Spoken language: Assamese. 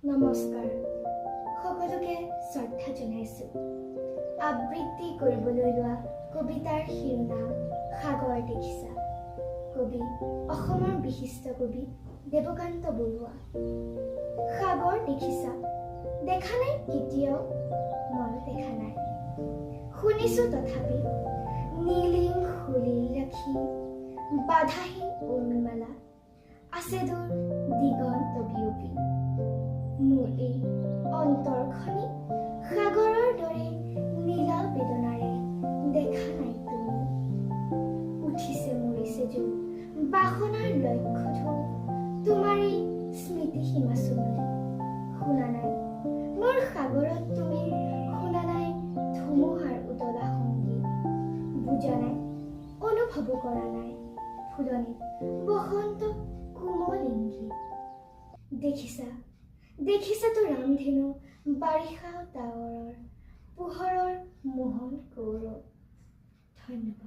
নমস্কাৰ সকলোকে শ্ৰদ্ধা জনাইছোঁ। আবৃত্তি কৰিবলৈ লোৱা কবিতাৰ শিৰোনাম সাগৰ দেখিছা। কবি অসমৰ বিশিষ্ট কবি দেৱকান্ত বৰুৱা। সাগৰ দেখিছা, দেখা নাই কেতিয়াও, ময়ো দেখা নাই। শুনিছোঁ তথাপি নীলিম খুলিল ৰাখি বাধাহীন উৰ্মিমালা আছে দূৰ দিগন্ত বিয়পি। মোৰ এই অন্তৰখনি সাগৰৰ দৰে নীলা বেদনাৰে দেখা নাই তুমি। উঠিছে মৰিছে জোৰ বাসনাৰ লক্ষ্য ধূপ তোমাৰ এই স্মৃতি সীমা চুমলি। শুনা নাই মোৰ সাগৰত তুমি, শুনা নাই ধুমুহাৰ উতলা সংগীত, বুজা নাই অনুভৱ কৰা নাই ফুলনিত বসন্ত কোমল ইংগিত। দেখিছাতো ৰামধেনু বাৰিষা ডাৱৰৰ পোহৰৰ মোহন গৌৰৱ। ধন্যবাদ।